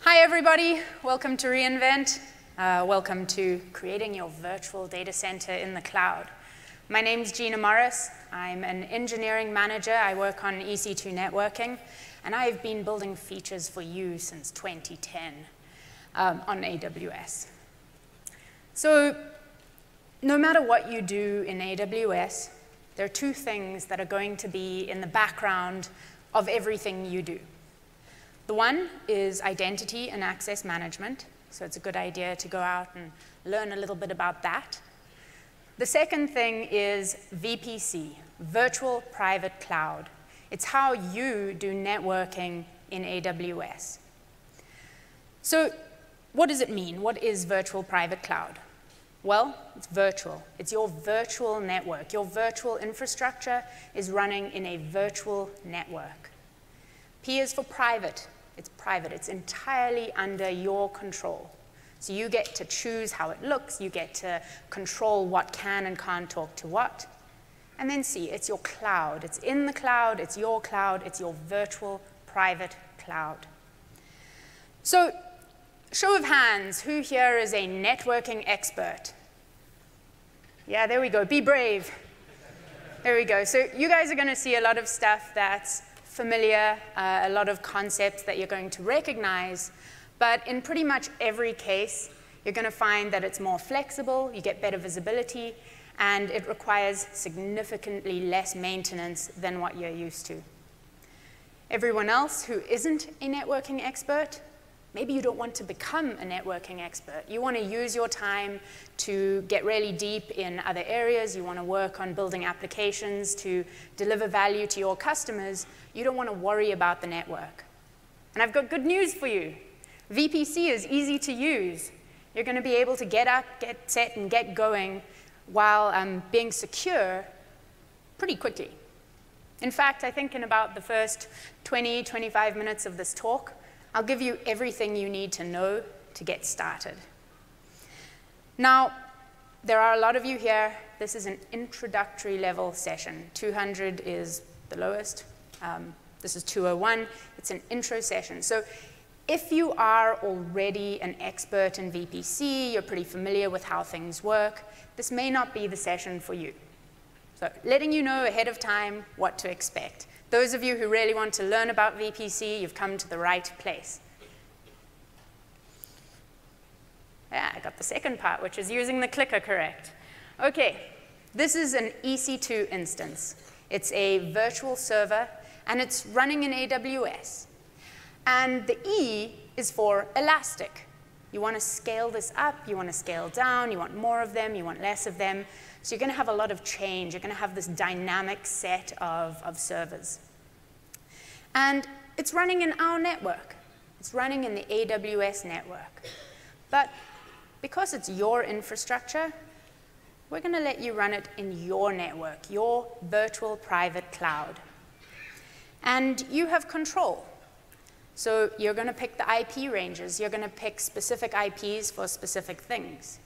Hi, everybody. Welcome to reInvent. Welcome to creating your virtual data center in the cloud. My name's Gina Morris. I'm an engineering manager. I work on EC2 networking, and I've been building features for you since 2010 on AWS. So no matter what you do in AWS, there are two things that are going to be in the background of everything you do. The one is identity and access management, so it's a good idea to go out and learn a little bit about that. The second thing is VPC, Virtual Private Cloud. It's how you do networking in AWS. So what does it mean? What is Virtual Private Cloud? Well, it's virtual. It's your virtual network. Your virtual infrastructure is running in a virtual network. P is for private. It's private. It's entirely under your control. So you get to choose how it looks. You get to control what can and can't talk to what. And then C, it's your cloud. It's in the cloud. It's your cloud. It's your virtual private cloud. So show of hands, who here is a networking expert? Yeah, there we go. Be brave. There we go. So you guys are going to see a lot of stuff that's familiar, a lot of concepts that you're going to recognize, but in pretty much every case, you're going to find that it's more flexible, you get better visibility, and it requires significantly less maintenance than what you're used to. Everyone else who isn't a networking expert, maybe you don't want to become a networking expert. You want to use your time to get really deep in other areas. You want to work on building applications to deliver value to your customers. You don't want to worry about the network. And I've got good news for you. VPC is easy to use. You're going to be able to get up, get set, and get going while being secure pretty quickly. In fact, I think in about the first 20, 25 minutes of this talk, I'll give you everything you need to know to get started. Now, there are a lot of you here. This is an introductory level session. 200 is the lowest. This is 201. It's an intro session. So if you are already an expert in VPC, you're pretty familiar with how things work, this may not be the session for you. So letting you know ahead of time what to expect. Those of you who really want to learn about VPC, you've come to the right place. Yeah, I got the second part, which is using the clicker correct. OK, this is an EC2 instance. It's a virtual server, and it's running in AWS. And the E is for elastic. You want to scale this up. You want to scale down. You want more of them. You want less of them. So you're going to have a lot of change. You're going to have this dynamic set of servers. And it's running in our network. It's running in the AWS network. But because it's your infrastructure, we're going to let you run it in your network, your virtual private cloud. And you have control. So you're going to pick the IP ranges. You're going to pick specific IPs for specific things.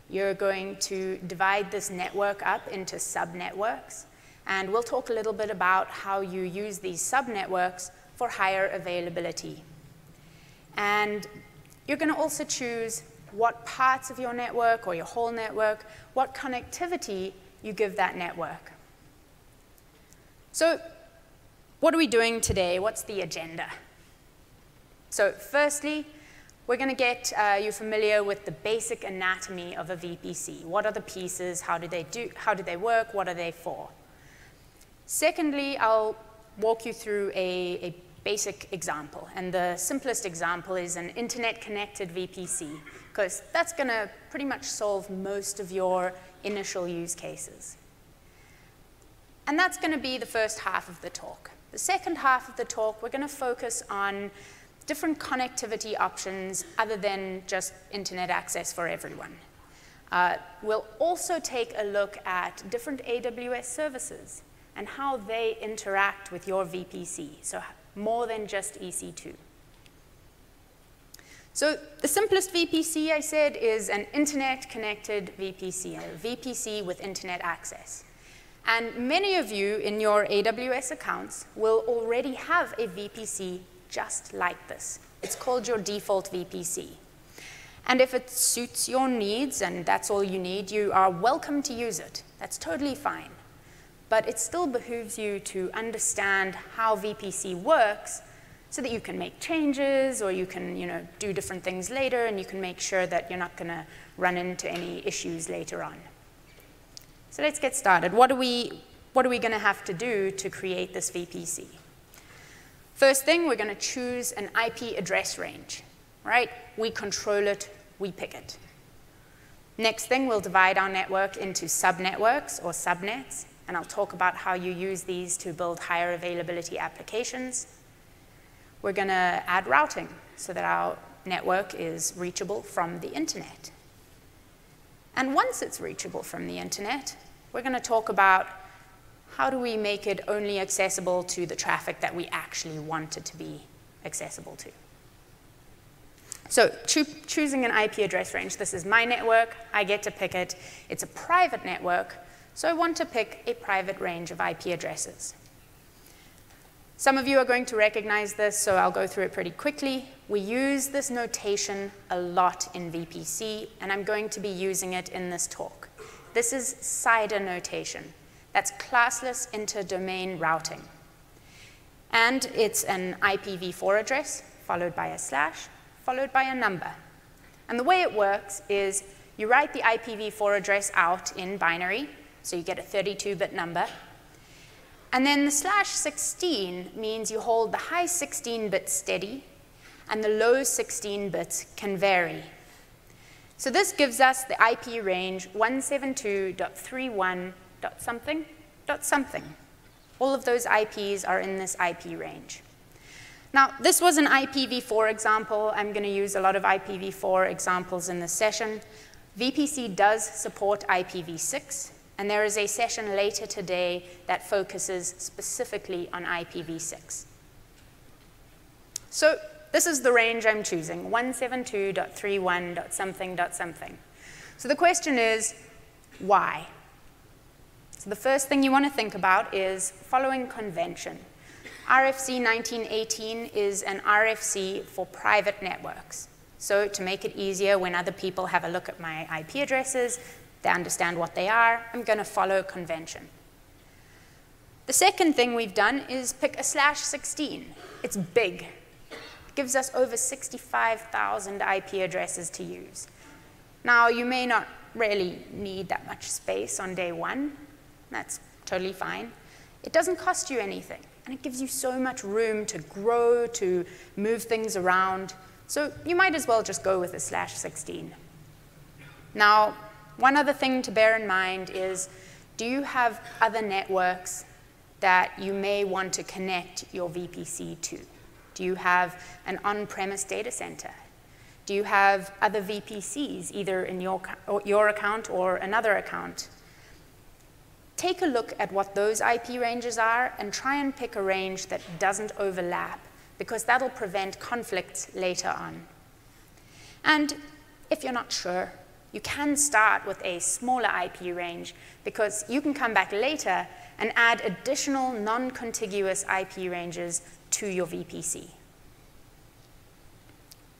You're going to divide this network up into subnetworks. And we'll talk a little bit about how you use these subnetworks for higher availability. And you're going to also choose what parts of your network or your whole network, what connectivity you give that network. So what are we doing today? What's the agenda? So firstly, we're going to get you familiar with the basic anatomy of a VPC. What are the pieces? How do they work? What are they for? Secondly, I'll walk you through a basic example. And the simplest example is an internet-connected VPC, because that's going to pretty much solve most of your initial use cases. And that's going to be the first half of the talk. The second half of the talk, we're going to focus on different connectivity options other than just internet access for everyone. We'll also take a look at different AWS services and how they interact with your VPC, so more than just EC2. So the simplest VPC, I said, is an internet-connected VPC, a VPC with internet access. And many of you in your AWS accounts will already have a VPC just like this. It's called your default VPC. And if it suits your needs and that's all you need, you are welcome to use it. That's totally fine. But it still behooves you to understand how VPC works so that you can make changes or you can do different things later, and you can make sure that you're not going to run into any issues later on. So let's get started. What are we going to have to do to create this VPC? First thing, we're going to choose an IP address range, right? We control it, we pick it. Next thing, we'll divide our network into subnetworks or subnets, and I'll talk about how you use these to build higher availability applications. We're going to add routing so that our network is reachable from the internet. And once it's reachable from the internet, we're going to talk about how do we make it only accessible to the traffic that we actually want it to be accessible to. So choosing an IP address range. This is my network. I get to pick it. It's a private network, so I want to pick a private range of IP addresses. Some of you are going to recognize this, so I'll go through it pretty quickly. We use this notation a lot in VPC, and I'm going to be using it in this talk. This is CIDR notation. That's classless interdomain routing. And it's an IPv4 address, followed by a slash, followed by a number. And the way it works is you write the IPv4 address out in binary, so you get a 32-bit number. And then the /16 means you hold the high 16 bits steady, and the low 16 bits can vary. So this gives us the IP range 172.31.something.something. All of those IPs are in this IP range. Now, this was an IPv4 example. I'm going to use a lot of IPv4 examples in this session. VPC does support IPv6, and there is a session later today that focuses specifically on IPv6. So this is the range I'm choosing, 172.31.something.something. So the question is, why? So the first thing you want to think about is following convention. RFC 1918 is an RFC for private networks. So to make it easier when other people have a look at my IP addresses, they understand what they are, I'm going to follow convention. The second thing we've done is pick a /16. It's big. It gives us over 65,000 IP addresses to use. Now, you may not really need that much space on day one. That's totally fine. It doesn't cost you anything, and it gives you so much room to grow, to move things around. So you might as well just go with a /16. Now, one other thing to bear in mind is, do you have other networks that you may want to connect your VPC to? Do you have an on-premise data center? Do you have other VPCs, either in your account or another account? Take a look at what those IP ranges are and try and pick a range that doesn't overlap, because that'll prevent conflicts later on. And if you're not sure, you can start with a smaller IP range, because you can come back later and add additional non-contiguous IP ranges to your VPC.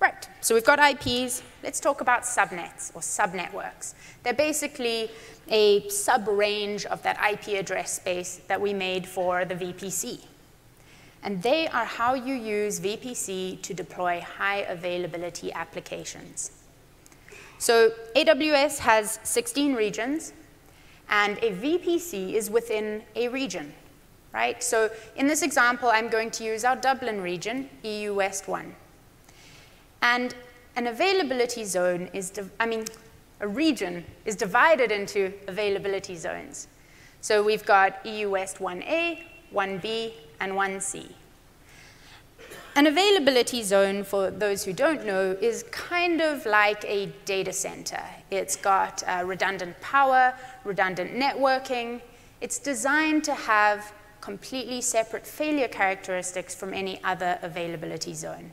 Right, so we've got IPs. Let's talk about subnets or subnetworks. They're basically a sub-range of that IP address space that we made for the VPC. And they are how you use VPC to deploy high availability applications. So AWS has 16 regions, and a VPC is within a region, right? So in this example, I'm going to use our Dublin region, EU West 1. And an availability zone is, a region is divided into availability zones. So we've got EU West 1A, 1B, and 1C. An availability zone, for those who don't know, is kind of like a data center. It's got redundant power, redundant networking. It's designed to have completely separate failure characteristics from any other availability zone.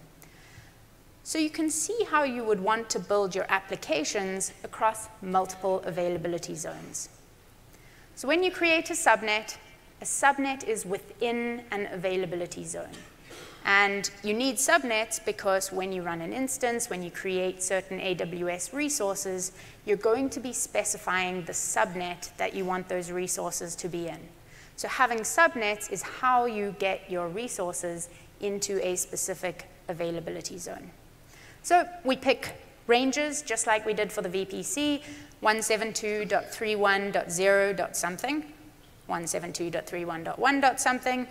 So you can see how you would want to build your applications across multiple availability zones. So when you create a subnet is within an availability zone. And you need subnets because when you run an instance, when you create certain AWS resources, you're going to be specifying the subnet that you want those resources to be in. So having subnets is how you get your resources into a specific availability zone. So we pick ranges, just like we did for the VPC, 172.31.0.something, 172.31.1.something,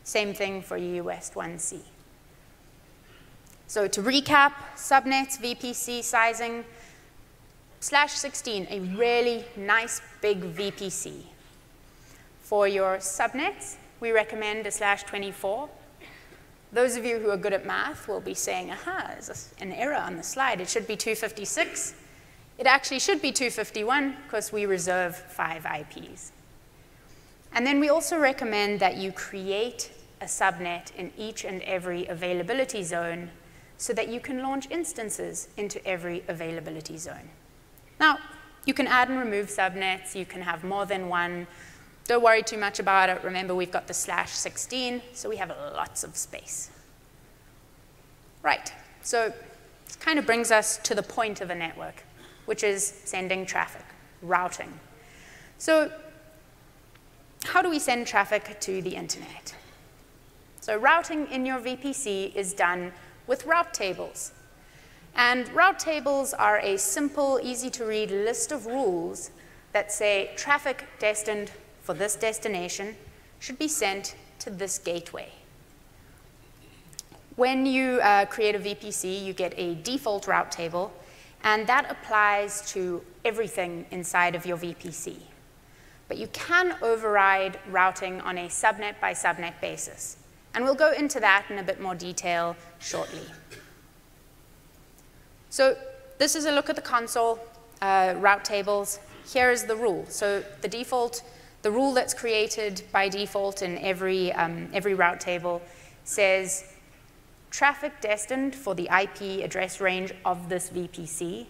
same thing for EU West 1C. So to recap, subnets, VPC sizing, /16, a really nice big VPC. For your subnets, we recommend a /24. Those of you who are good at math will be saying, aha, there's an error on the slide. It should be 256. It actually should be 251 because we reserve 5 IPs. And then we also recommend that you create a subnet in each and every availability zone so that you can launch instances into every availability zone. Now, you can add and remove subnets. You can have more than one. Don't worry too much about it. Remember, we've got the /16, so we have lots of space. Right, so this kind of brings us to the point of a network, which is sending traffic, routing. So how do we send traffic to the internet? So routing in your VPC is done with route tables. And route tables are a simple, easy-to-read list of rules that say traffic destined for this destination should be sent to this gateway. When you create a VPC, you get a default route table, and that applies to everything inside of your VPC. But you can override routing on a subnet by subnet basis. And we'll go into that in a bit more detail shortly. So this is a look at the console, route tables. Here is the rule. So the rule that's created by default in every route table says traffic destined for the IP address range of this VPC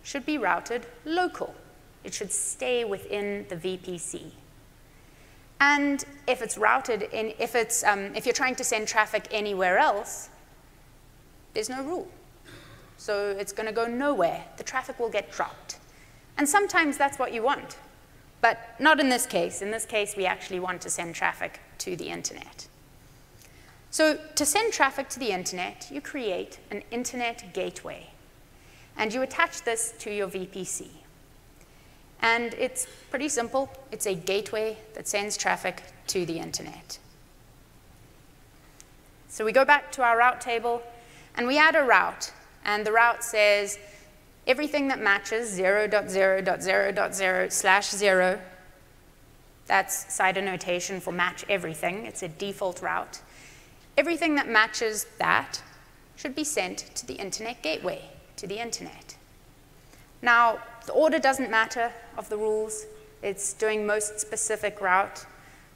should be routed local. It should stay within the VPC. And if it's routed in, if you're trying to send traffic anywhere else, there's no rule. So it's going to go nowhere. The traffic will get dropped. And sometimes that's what you want. But not in this case. In this case, we actually want to send traffic to the internet. So to send traffic to the internet, you create an internet gateway. And you attach this to your VPC. And it's pretty simple. It's a gateway that sends traffic to the internet. So we go back to our route table, and we add a route. And the route says everything that matches 0.0.0.0/0, that's CIDR notation for match everything. It's a default route. Everything that matches that should be sent to the internet gateway, to the internet. Now, the order doesn't matter of the rules. It's doing most specific route,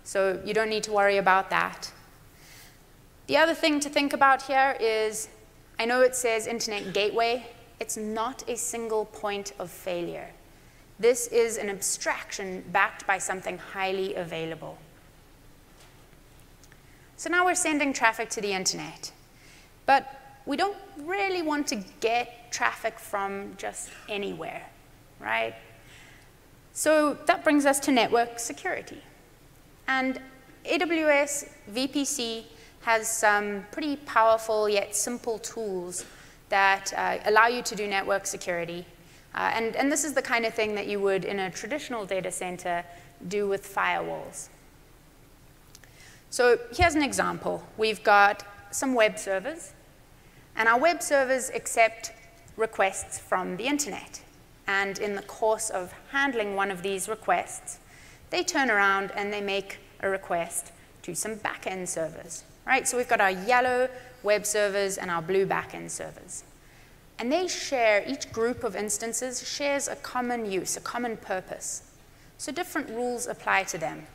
so you don't need to worry about that. The other thing to think about here is, I know it says internet gateway. It's not a single point of failure. This is an abstraction backed by something highly available. So now we're sending traffic to the internet. But we don't really want to get traffic from just anywhere, right? So that brings us to network security. And AWS VPC has some pretty powerful yet simple tools that allow you to do network security. And this is the kind of thing that you would, in a traditional data center, do with firewalls. So here's an example. We've got some web servers. And our web servers accept requests from the internet. And in the course of handling one of these requests, they turn around and they make a request to some backend servers. Right? So we've got our yellow web servers and our blue backend servers. And they share, each group of instances shares a common use, a common purpose. So different rules apply to them.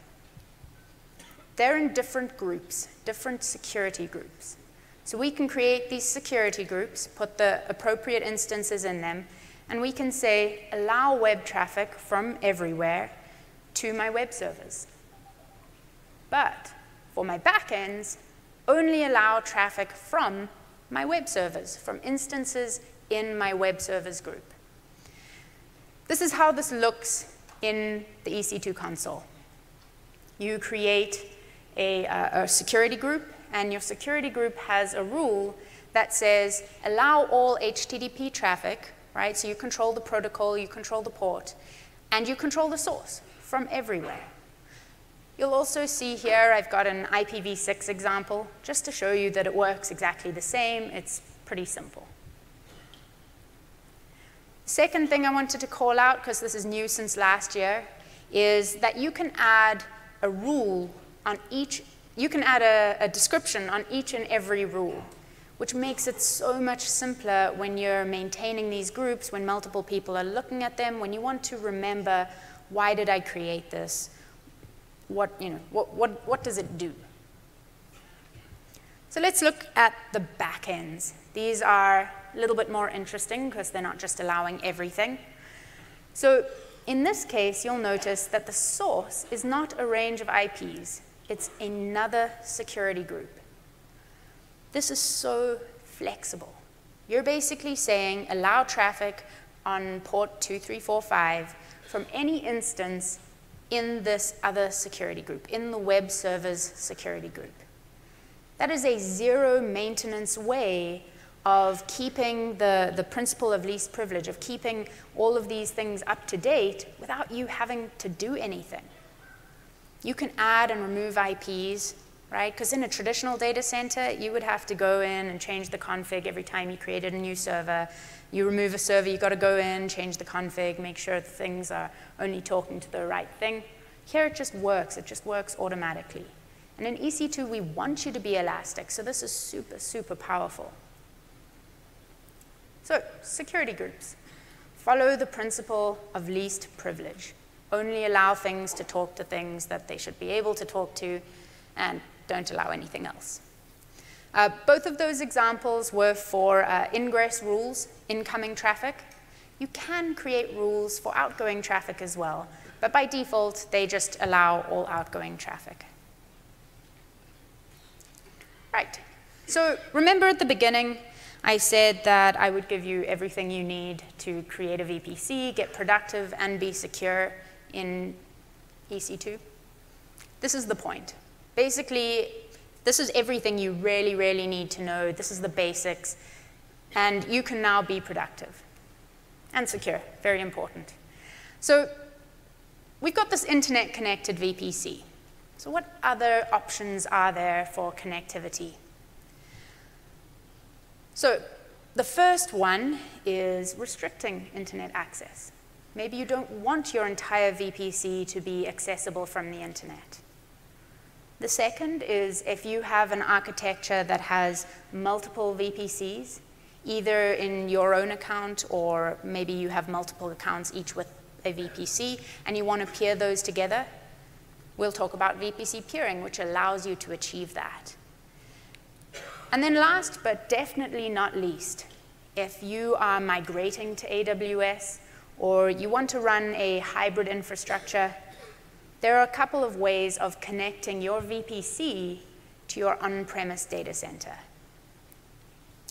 They're in different groups, different security groups. So we can create these security groups, put the appropriate instances in them, and we can say, allow web traffic from everywhere to my web servers. But for my backends, only allow traffic from my web servers, from instances in my web servers group. This is how this looks in the EC2 console. You create a security group, and your security group has a rule that says allow all HTTP traffic, right? So you control the protocol, you control the port, and you control the source from everywhere. You'll also see here I've got an IPv6 example just to show you that it works exactly the same. It's pretty simple. Second thing I wanted to call out, because this is new since last year, is that you can add a rule on each, you can add a description on each and every rule, which makes it so much simpler when you're maintaining these groups, when multiple people are looking at them, when you want to remember, why did I create this? What does it do? So let's look at the backends. These are a little bit more interesting because they're not just allowing everything. So in this case, you'll notice that the source is not a range of IPs. It's another security group. This is so flexible. You're basically saying allow traffic on port 2345 from any instance in this other security group, in the web server's security group. That is a zero maintenance way of keeping the principle of least privilege, of keeping all of these things up to date without you having to do anything. You can add and remove IPs, right? Because in a traditional data center, you would have to go in and change the config every time you created a new server. You remove a server, you've got to go in, change the config, make sure the things are only talking to the right thing. Here it just works automatically. And in EC2, we want you to be elastic, so this is super, super powerful. So, security groups. Follow the principle of least privilege. Only allow things to talk to things that they should be able to talk to, and don't allow anything else. Both of those examples were for ingress rules, incoming traffic. You can create rules for outgoing traffic as well, but by default, they just allow all outgoing traffic. Right, so remember at the beginning, I said that I would give you everything you need to create a VPC, get productive, and be secure in EC2. This is the point. Basically, this is everything you really, really need to know. This is the basics. And you can now be productive and secure, very important. So we've got this internet-connected VPC. So what other options are there for connectivity? So the first one is restricting internet access. Maybe you don't want your entire VPC to be accessible from the internet. The second is if you have an architecture that has multiple VPCs, either in your own account or maybe you have multiple accounts, each with a VPC, and you want to peer those together, we'll talk about VPC Peering, which allows you to achieve that. And then last, but definitely not least, if you are migrating to AWS or you want to run a hybrid infrastructure, there are a couple of ways of connecting your VPC to your on-premise data center.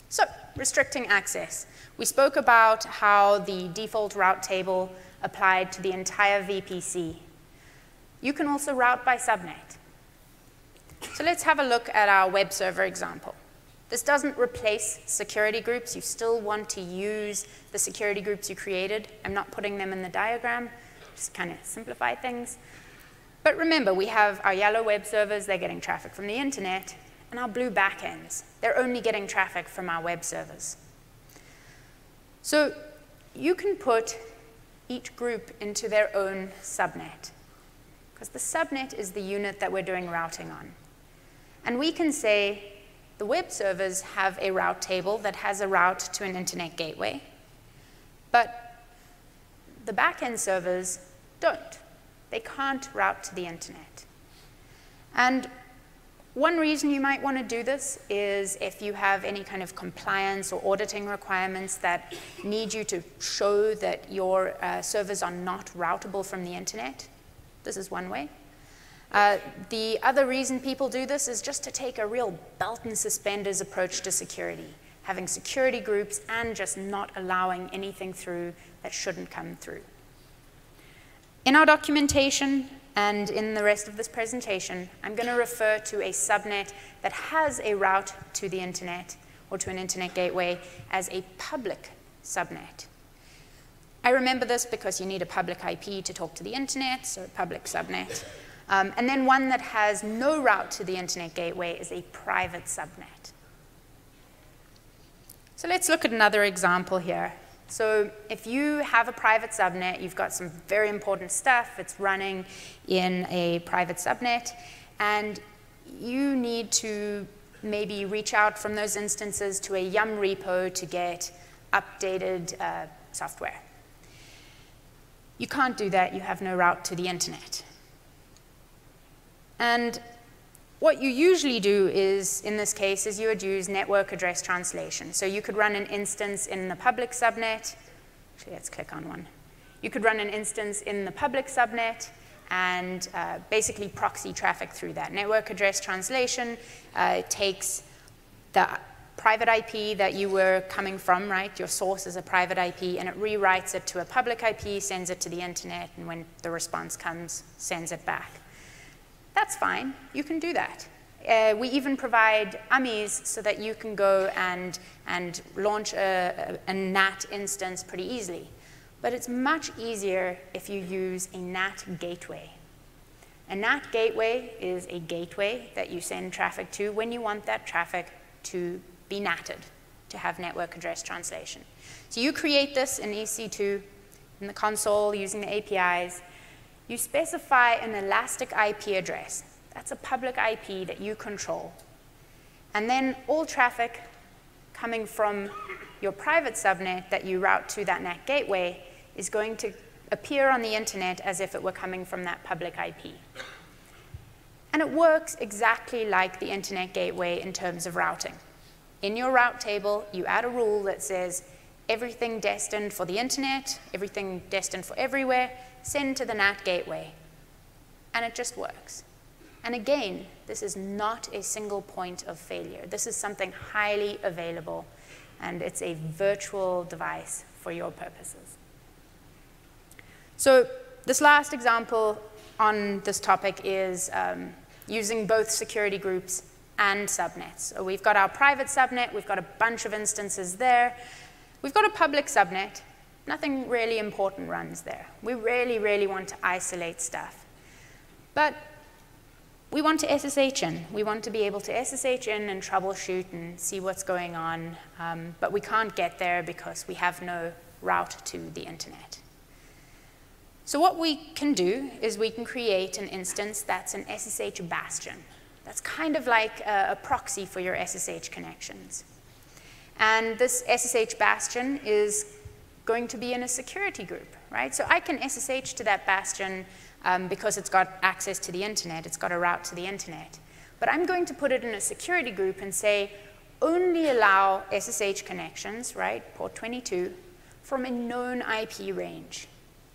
So, restricting access. We spoke about how the default route table applied to the entire VPC. You can also route by subnet. So let's have a look at our web server example. This doesn't replace security groups. You still want to use the security groups you created. I'm not putting them in the diagram, just kind of simplify things. But remember, we have our yellow web servers, they're getting traffic from the internet, and our blue backends, they're only getting traffic from our web servers. So you can put each group into their own subnet, because the subnet is the unit that we're doing routing on. And we can say, the web servers have a route table that has a route to an internet gateway, but the backend servers don't. They can't route to the internet. And one reason you might want to do this is if you have any kind of compliance or auditing requirements that need you to show that your servers are not routable from the internet. This is one way. The other reason people do this is just to take a real belt and suspenders approach to security, having security groups and just not allowing anything through that shouldn't come through. In our documentation and in the rest of this presentation, I'm going to refer to a subnet that has a route to the internet or to an internet gateway as a public subnet. I remember this because you need a public IP to talk to the internet, so a public subnet. And then one that has no route to the internet gateway is a private subnet. So let's look at another example here. So if you have a private subnet, you've got some very important stuff. It's running in a private subnet, and you need to maybe reach out from those instances to a Yum repo to get updated software. You can't do that. You have no route to the internet. And what you usually do is, in this case, is you would use network address translation. So you could run an instance in the public subnet. Actually, let's click on one. You could run an instance in the public subnet and basically proxy traffic through that. Network address translation takes the private IP that you were coming from, right? Your source is a private IP, and it rewrites it to a public IP, sends it to the internet, and when the response comes, sends it back. That's fine. You can do that. We even provide UMIs so that you can go and launch a NAT instance pretty easily. But it's much easier if you use a NAT gateway. A NAT gateway is a gateway that you send traffic to when you want that traffic to be NATed, to have network address translation. So you create this in EC2 in the console using the APIs. You specify an elastic IP address. That's a public IP that you control. And then all traffic coming from your private subnet that you route to that NAT gateway is going to appear on the internet as if it were coming from that public IP. And it works exactly like the internet gateway in terms of routing. In your route table, you add a rule that says everything destined for the internet, everything destined for everywhere, send to the NAT gateway. And it just works. And again, this is not a single point of failure. This is something highly available, and it's a virtual device for your purposes. So this last example on this topic is using both security groups and subnets. So we've got our private subnet. We've got a bunch of instances there. We've got a public subnet. Nothing really important runs there. We really, really want to isolate stuff. But we want to SSH in. We want to be able to SSH in and troubleshoot and see what's going on. But we can't get there because we have no route to the internet. So what we can do is we can create an instance that's an SSH bastion. That's kind of like a proxy for your SSH connections. And this SSH bastion is going to be in a security group, right? So I can SSH to that bastion because it's got access to the internet. It's got a route to the internet. But I'm going to put it in a security group and say, only allow SSH connections, right, port 22, from a known IP range.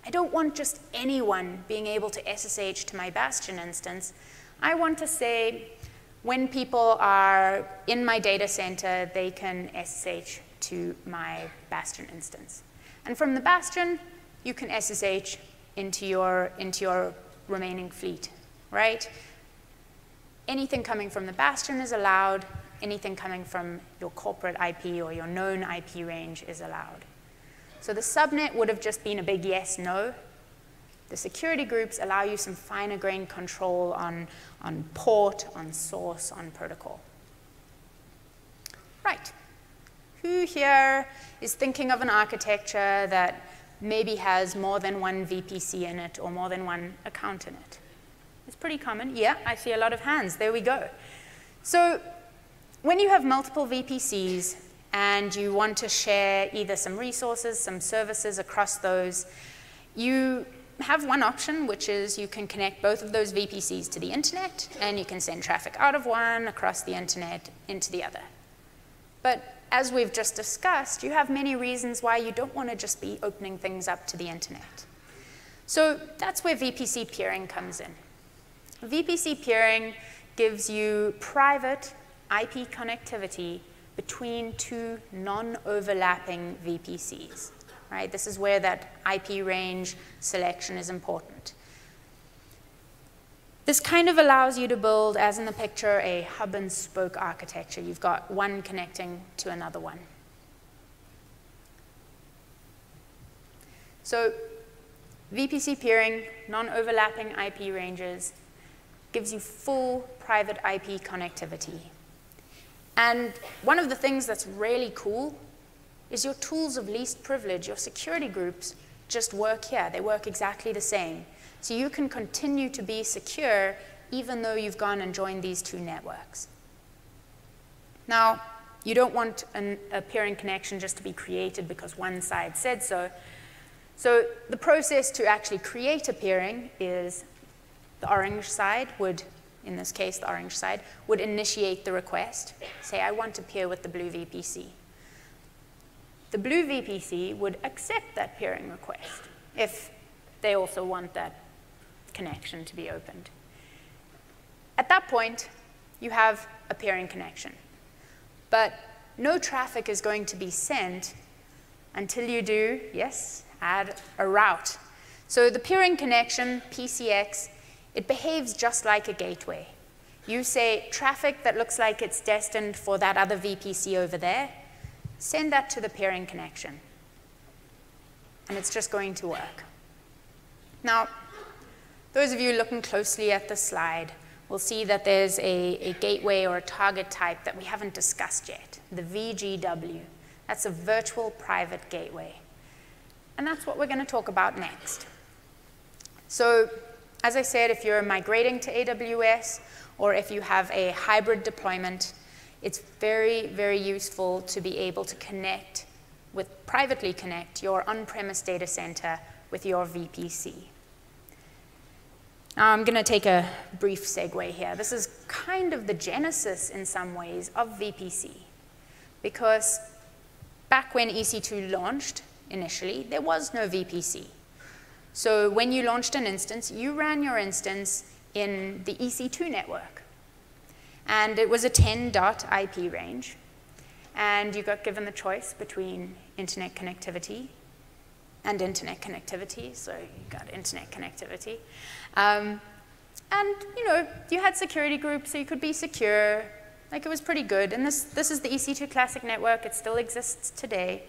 I don't want just anyone being able to SSH to my bastion instance. I want to say, when people are in my data center, they can SSH to my bastion instance. And from the bastion, you can SSH into your remaining fleet, right? Anything coming from the bastion is allowed. Anything coming from your corporate IP or your known IP range is allowed. So the subnet would have just been a big yes, no. The security groups allow you some finer grained control on port, on source, on protocol. Right. Who here is thinking of an architecture that maybe has more than one VPC in it or more than one account in it? It's pretty common. Yeah, I see a lot of hands. There we go. So when you have multiple VPCs and you want to share either some resources, some services across those, you have one option, which is you can connect both of those VPCs to the internet, and you can send traffic out of one across the internet into the other. But as we've just discussed, you have many reasons why you don't want to just be opening things up to the internet. So that's where VPC peering comes in. VPC peering gives you private IP connectivity between two non-overlapping VPCs. Right? This is where that IP range selection is important. This kind of allows you to build, as in the picture, a hub and spoke architecture. You've got one connecting to another one. So VPC peering, non-overlapping IP ranges, gives you full private IP connectivity. And one of the things that's really cool is your tools of least privilege, your security groups, just work here. They work exactly the same. So you can continue to be secure even though you've gone and joined these two networks. Now, you don't want a peering connection just to be created because one side said so. So the process to actually create a peering is the orange side would, in this case, the orange side, would initiate the request. Say, I want to peer with the blue VPC. The blue VPC would accept that peering request if they also want that connection to be opened. At that point, you have a peering connection. But no traffic is going to be sent until you do, yes, add a route. So the peering connection, PCX, it behaves just like a gateway. You say traffic that looks like it's destined for that other VPC over there, send that to the peering connection. And it's just going to work. Now, those of you looking closely at the slide will see that there's a gateway or a target type that we haven't discussed yet, the VGW. That's a virtual private gateway. And that's what we're going to talk about next. So, as I said, if you're migrating to AWS or if you have a hybrid deployment, it's very, very useful to be able to privately connect your on-premise data center with your VPC. Now, I'm going to take a brief segue here. This is kind of the genesis, in some ways, of VPC. Because back when EC2 launched, initially, there was no VPC. So when you launched an instance, you ran your instance in the EC2 network. And it was a 10.IP range. And you got given the choice between internet connectivity and internet connectivity. So you got internet connectivity. And you had security groups, so you could be secure. Like, it was pretty good. And this is the EC2 Classic network. It still exists today.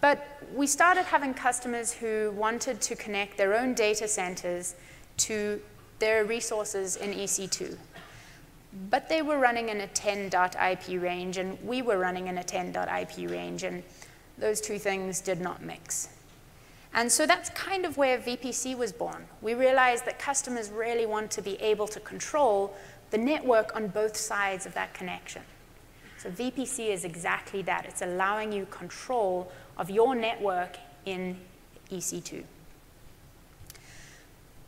But we started having customers who wanted to connect their own data centers to their resources in EC2. But they were running in a 10.IP range, and we were running in a 10.IP range, and those two things did not mix. And so that's kind of where VPC was born. We realized that customers really want to be able to control the network on both sides of that connection. So VPC is exactly that. It's allowing you control of your network in EC2.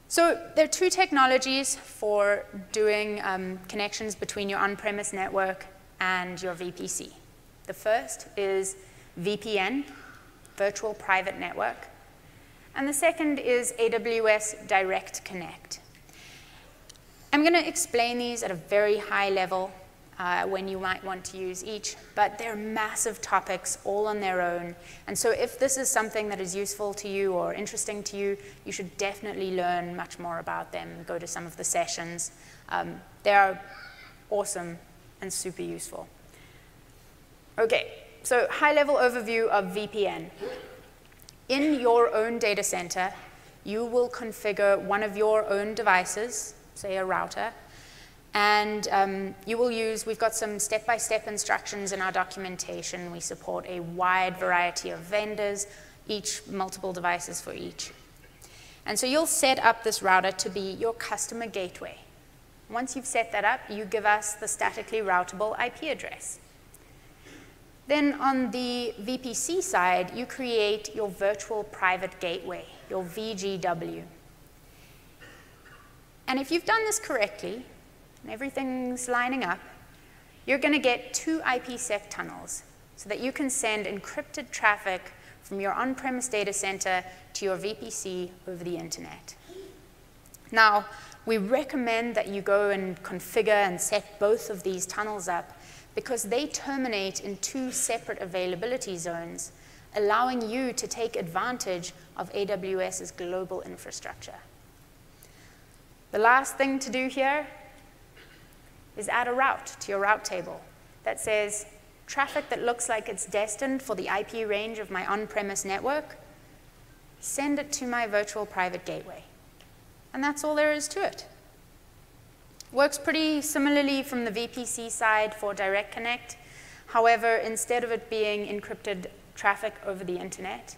So there are two technologies for doing connections between your on-premise network and your VPC. The first is VPN, Virtual Private Network. And the second is AWS Direct Connect. I'm going to explain these at a very high level when you might want to use each, but they're massive topics all on their own. And so if this is something that is useful to you or interesting to you, you should definitely learn much more about them, go to some of the sessions. They are awesome and super useful. Okay, so high-level overview of VPN. In your own data center, you will configure one of your own devices, say a router, and you will use, we've got some step-by-step instructions in our documentation. We support a wide variety of vendors, multiple devices for each. And so you'll set up this router to be your customer gateway. Once you've set that up, you give us the statically routable IP address. Then on the VPC side, you create your virtual private gateway, your VGW. And if you've done this correctly, and everything's lining up, you're going to get 2 IPsec tunnels so that you can send encrypted traffic from your on-premise data center to your VPC over the internet. Now, we recommend that you go and configure and set both of these tunnels up because they terminate in 2 separate availability zones, allowing you to take advantage of AWS's global infrastructure. The last thing to do here is add a route to your route table that says, traffic that looks like it's destined for the IP range of my on-premise network, send it to my virtual private gateway. And that's all there is to it. Works pretty similarly from the VPC side for Direct Connect. However, instead of it being encrypted traffic over the internet,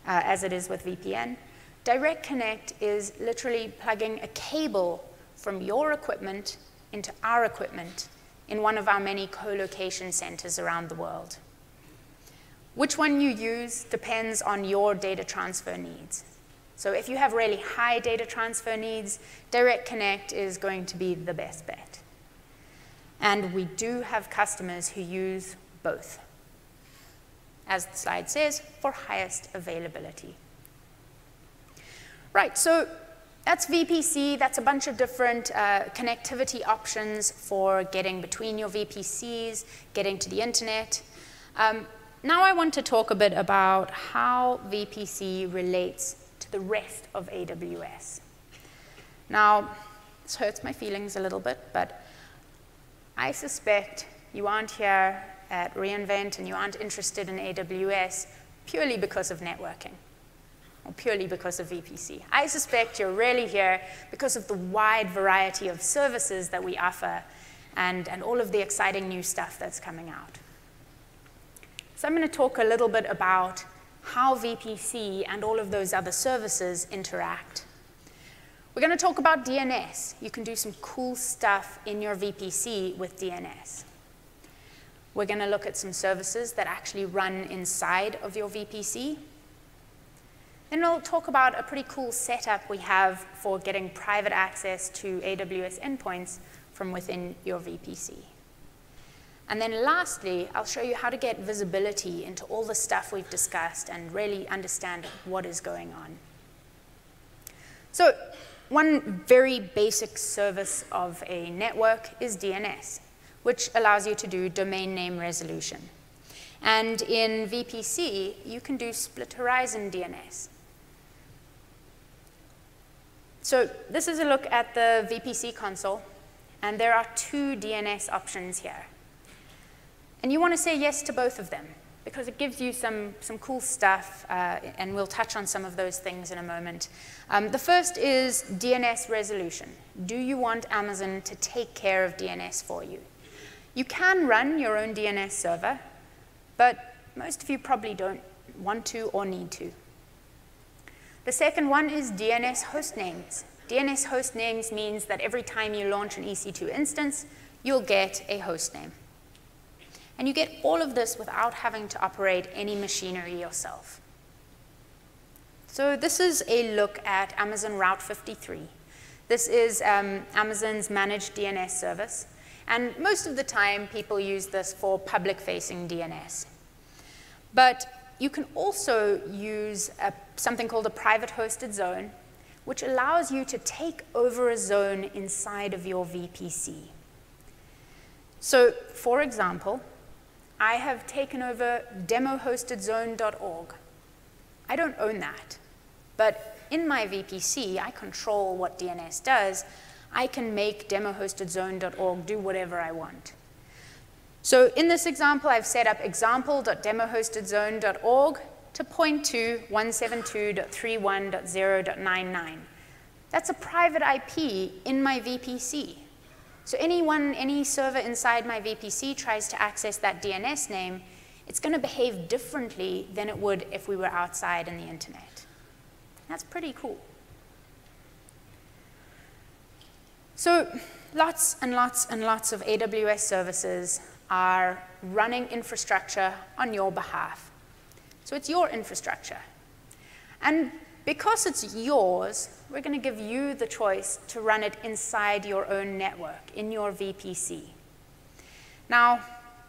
as it is with VPN, Direct Connect is literally plugging a cable from your equipment into our equipment in one of our many co-location centers around the world. Which one you use depends on your data transfer needs. So if you have really high data transfer needs, Direct Connect is going to be the best bet. And we do have customers who use both, as the slide says, for highest availability. Right, so that's VPC. That's a bunch of different connectivity options for getting between your VPCs, getting to the internet. Now I want to talk a bit about how VPC relates to the rest of AWS. Now, this hurts my feelings a little bit, but I suspect you aren't here at reInvent and you aren't interested in AWS purely because of networking or purely because of VPC. I suspect you're really here because of the wide variety of services that we offer and all of the exciting new stuff that's coming out. So I'm going to talk a little bit about how VPC and all of those other services interact. We're going to talk about DNS. You can do some cool stuff in your VPC with DNS. We're going to look at some services that actually run inside of your VPC. Then we'll talk about a pretty cool setup we have for getting private access to AWS endpoints from within your VPC. And then lastly, I'll show you how to get visibility into all the stuff we've discussed and really understand what is going on. So one very basic service of a network is DNS, which allows you to do domain name resolution. And in VPC, you can do split horizon DNS. So this is a look at the VPC console, and there are 2 DNS options here. And you want to say yes to both of them, because it gives you some cool stuff, and we'll touch on some of those things in a moment. The first is DNS resolution. Do you want Amazon to take care of DNS for you? You can run your own DNS server, but most of you probably don't want to or need to. The second one is DNS hostnames. DNS hostnames means that every time you launch an EC2 instance, you'll get a hostname. And you get all of this without having to operate any machinery yourself. So this is a look at Amazon Route 53. This is Amazon's managed DNS service. And most of the time, people use this for public-facing DNS. But you can also use something called a private hosted zone, which allows you to take over a zone inside of your VPC. So, for example, I have taken over demohostedzone.org. I don't own that, but in my VPC, I control what DNS does. I can make demohostedzone.org do whatever I want. So in this example, I've set up example.demohostedzone.org to point to 172.31.0.99. That's a private IP in my VPC. So any server inside my VPC tries to access that DNS name, it's going to behave differently than it would if we were outside in the internet. That's pretty cool. So lots and lots and lots of AWS services are running infrastructure on your behalf. So it's your infrastructure. And because it's yours, we're going to give you the choice to run it inside your own network, in your VPC. Now,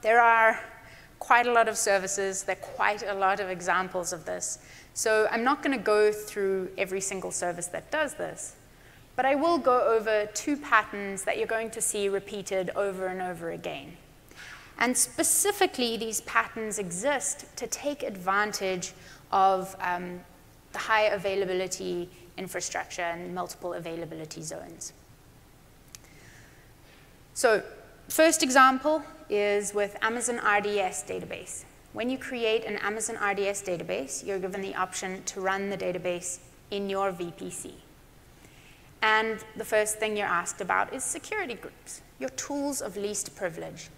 there are quite a lot of services. There are quite a lot of examples of this. So I'm not going to go through every single service that does this. but I will go over two patterns that you're going to see repeated over and over again. And specifically, these patterns exist to take advantage of the high availability infrastructure and multiple availability zones. So, first example is with Amazon RDS Database. When you create an Amazon RDS database, you're given the option to run the database in your VPC. And the first thing you're asked about is security groups, your tools of least privilege.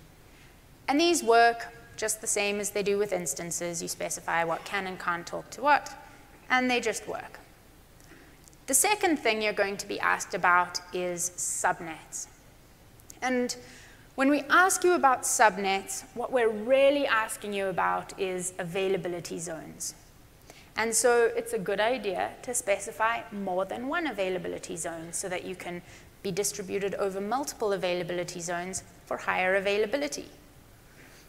And these work just the same as they do with instances. You specify what can and can't talk to what, and they just work. The second thing you're going to be asked about is subnets. And when we ask you about subnets, what we're really asking you about is availability zones. And so it's a good idea to specify more than one availability zone so that you can be distributed over multiple availability zones for higher availability.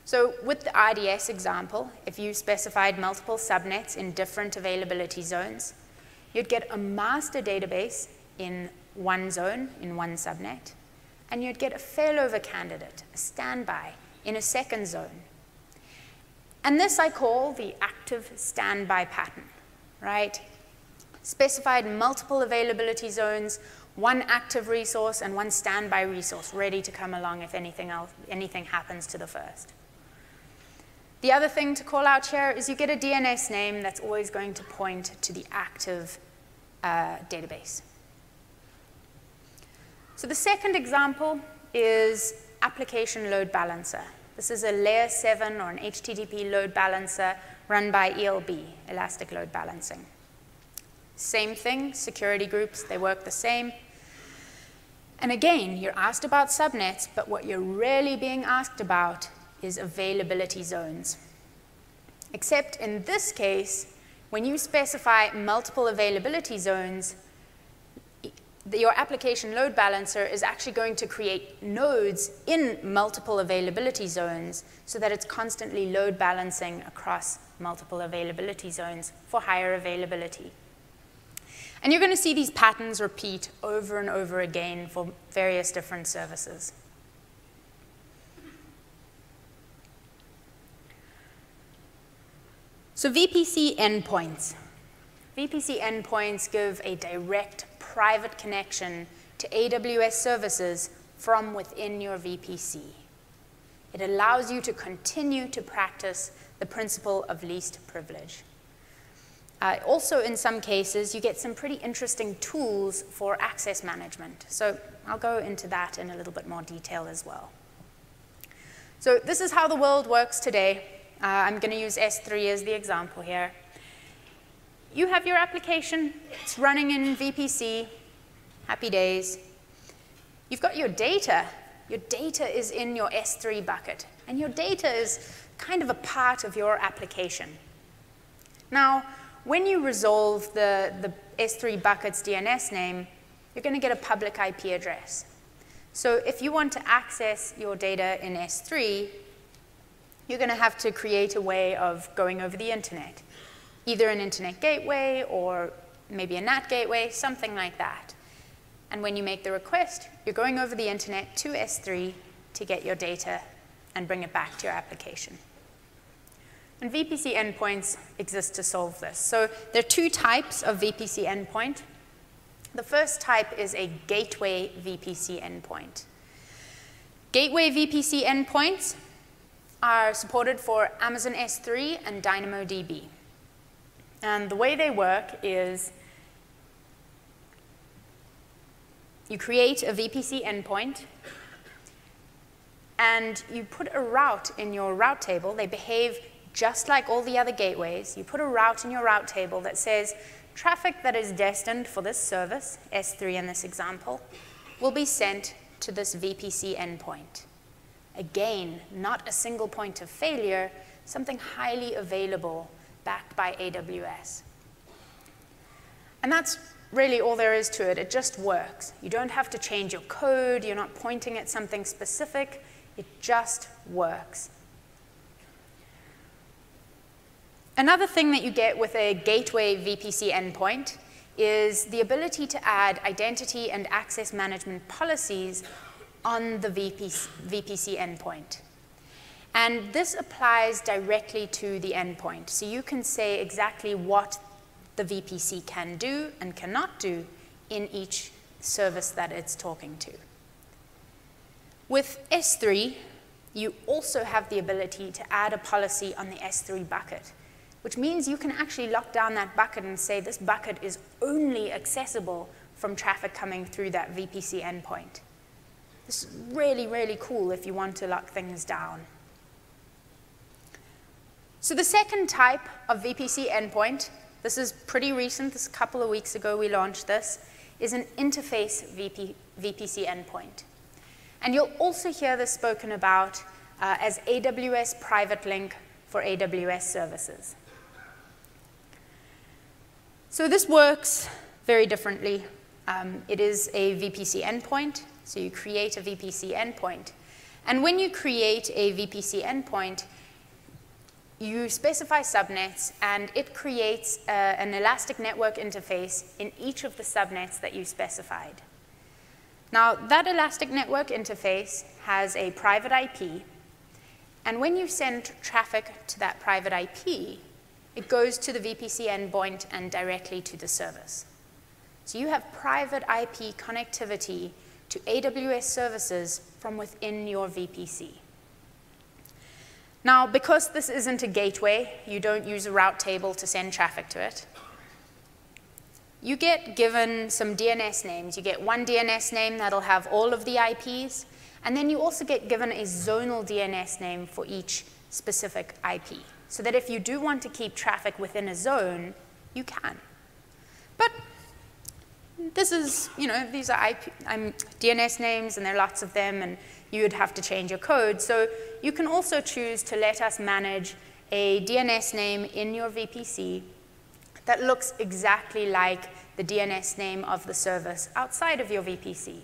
So with the RDS example, if you specified multiple subnets in different availability zones, you'd get a master database in one zone, in one subnet, and you'd get a failover candidate, a standby, in a second zone. And this I call the active standby pattern, right? Specified multiple availability zones, one active resource and one standby resource ready to come along if anything happens to the first. The other thing to call out here is you get a DNS name that's always going to point to the active database. So the second example is application load balancer. This is a layer 7 or an HTTP load balancer run by ELB, Elastic Load Balancing. Same thing, security groups, they work the same. And again, you're asked about subnets, but what you're really being asked about is availability zones. Except in this case, when you specify multiple availability zones, your application load balancer is actually going to create nodes in multiple availability zones so that it's constantly load balancing across multiple availability zones for higher availability. And you're going to see these patterns repeat over and over again for various different services. So VPC endpoints. VPC endpoints give a direct private connection to AWS Services from within your VPC. It allows you to continue to practice the principle of least privilege. Also, in some cases, you get some pretty interesting tools for access management. So I'll go into that in a little bit more detail as well. So this is how the world works today. I'm going to use S3 as the example here. You have your application. It's running in VPC. Happy days. You've got your data. Your data is in your S3 bucket. And your data is kind of a part of your application. Now, when you resolve the S3 bucket's DNS name, you're going to get a public IP address. So if you want to access your data in S3, you're going to have to create a way of going over the internet, either an internet gateway or maybe a NAT gateway, something like that. And when you make the request, you're going over the internet to S3 to get your data and bring it back to your application. And VPC endpoints exist to solve this. So there are two types of VPC endpoint. The first type is a gateway VPC endpoint. Gateway VPC endpoints are supported for Amazon S3 and DynamoDB. And the way they work is you create a VPC endpoint, and you put a route in your route table. They behave just like all the other gateways. You put a route in your route table that says traffic that is destined for this service, S3 in this example, will be sent to this VPC endpoint. Again, not a single point of failure, something highly available backed by AWS. And that's really all there is to it. It just works. You don't have to change your code. You're not pointing at something specific. It just works. Another thing that you get with a gateway VPC endpoint is the ability to add identity and access management policies on the VPC endpoint. And this applies directly to the endpoint. So you can say exactly what the VPC can do and cannot do in each service that it's talking to. With S3, you also have the ability to add a policy on the S3 bucket, which means you can actually lock down that bucket and say this bucket is only accessible from traffic coming through that VPC endpoint. This is really, really cool if you want to lock things down. So the second type of VPC endpoint, this is pretty recent, this is a couple of weeks ago we launched this, is an interface VPC endpoint. And you'll also hear this spoken about as AWS Private Link for AWS Services. So this works very differently. It is a VPC endpoint, so you create a VPC endpoint. And when you create a VPC endpoint, you specify subnets, and it creates an elastic network interface in each of the subnets that you specified. Now, that elastic network interface has a private IP, and when you send traffic to that private IP, it goes to the VPC endpoint and directly to the service. So you have private IP connectivity to AWS services from within your VPC. Now, because this isn't a gateway, you don't use a route table to send traffic to it, you get given some DNS names. You get one DNS name that'll have all of the IPs, and then you also get given a zonal DNS name for each specific IP, so that if you do want to keep traffic within a zone, you can. But this is, these are DNS names, and there are lots of them, and you would have to change your code. So you can also choose to let us manage a DNS name in your VPC that looks exactly like the DNS name of the service outside of your VPC.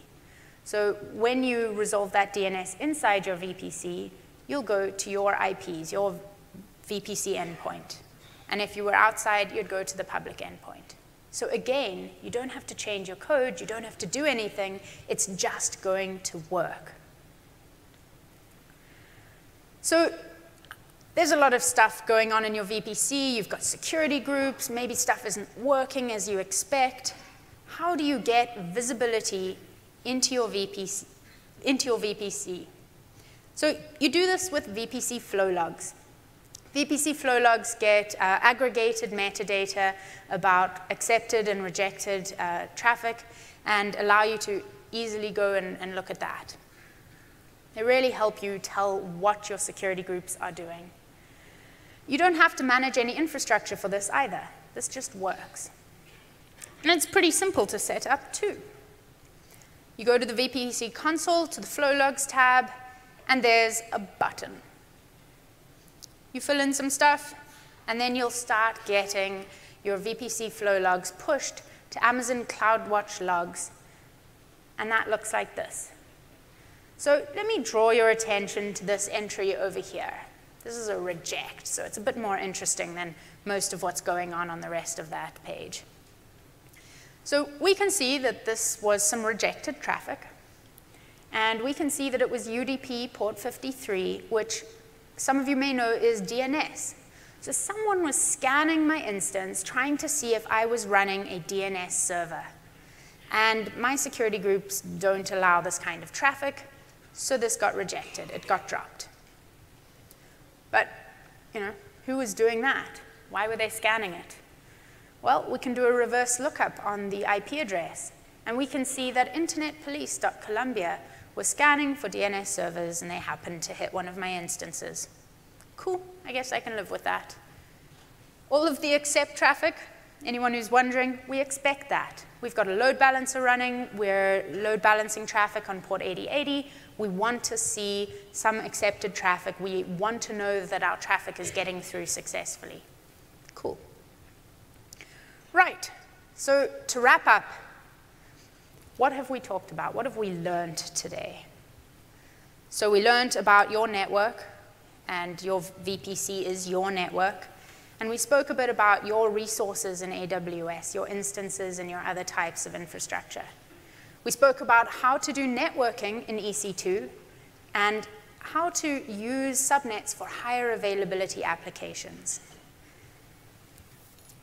So when you resolve that DNS inside your VPC, you'll go to your IPs, your VPC endpoint. And if you were outside, you'd go to the public endpoint. So again, you don't have to change your code, you don't have to do anything, it's just going to work. So there's a lot of stuff going on in your VPC. You've got security groups. Maybe stuff isn't working as you expect. How do you get visibility into your VPC? So you do this with VPC Flow Logs. VPC Flow Logs get aggregated metadata about accepted and rejected traffic and allow you to easily go and look at that. They really help you tell what your security groups are doing. You don't have to manage any infrastructure for this either. This just works. And it's pretty simple to set up too. You go to the VPC console, to the Flow Logs tab, and there's a button. You fill in some stuff, and then you'll start getting your VPC Flow Logs pushed to Amazon CloudWatch logs. And that looks like this. So let me draw your attention to this entry over here. This is a reject, so it's a bit more interesting than most of what's going on the rest of that page. So we can see that this was some rejected traffic, and we can see that it was UDP port 53, which some of you may know is DNS. So someone was scanning my instance, trying to see if I was running a DNS server. And my security groups don't allow this kind of traffic, so this got rejected. It got dropped. But, who was doing that? Why were they scanning it? Well, we can do a reverse lookup on the IP address, and we can see that internetpolice.columbia was scanning for DNS servers, and they happened to hit one of my instances. Cool, I guess I can live with that. All of the accept traffic, anyone who's wondering, we expect that. We've got a load balancer running, we're load balancing traffic on port 8080, we want to see some accepted traffic, we want to know that our traffic is getting through successfully. Cool. Right, so to wrap up, what have we talked about? What have we learned today? So we learned about your network, and your VPC is your network. And we spoke a bit about your resources in AWS, your instances and your other types of infrastructure. We spoke about how to do networking in EC2 and how to use subnets for higher availability applications.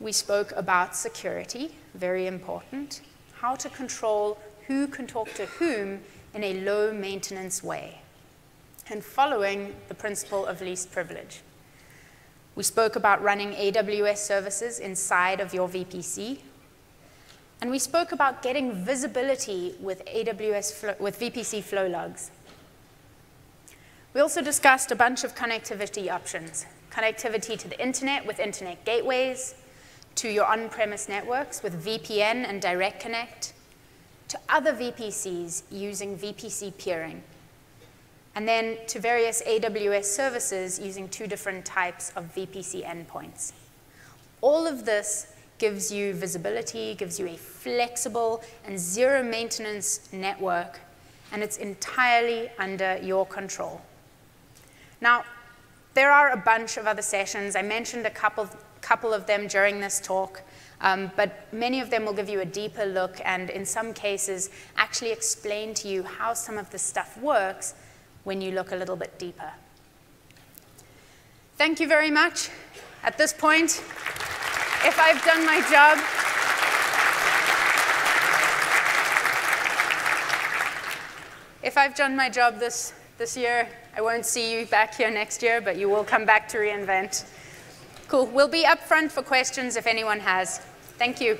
We spoke about security, very important, how to control who can talk to whom in a low maintenance way, and following the principle of least privilege. We spoke about running AWS services inside of your VPC. And we spoke about getting visibility with VPC Flow Logs. We also discussed a bunch of connectivity options. Connectivity to the internet with internet gateways, to your on-premise networks with VPN and Direct Connect, to other VPCs using VPC Peering, and then to various AWS services using 2 different types of VPC endpoints. All of this gives you visibility, gives you a flexible and zero maintenance network, and it's entirely under your control. Now, there are a bunch of other sessions. I mentioned a couple of them during this talk, but many of them will give you a deeper look and in some cases actually explain to you how some of this stuff works when you look a little bit deeper. Thank you very much. At this point, if I've done my job, this year, I won't see you back here next year, but you will come back to reInvent. Cool. We'll be up front for questions if anyone has. Thank you.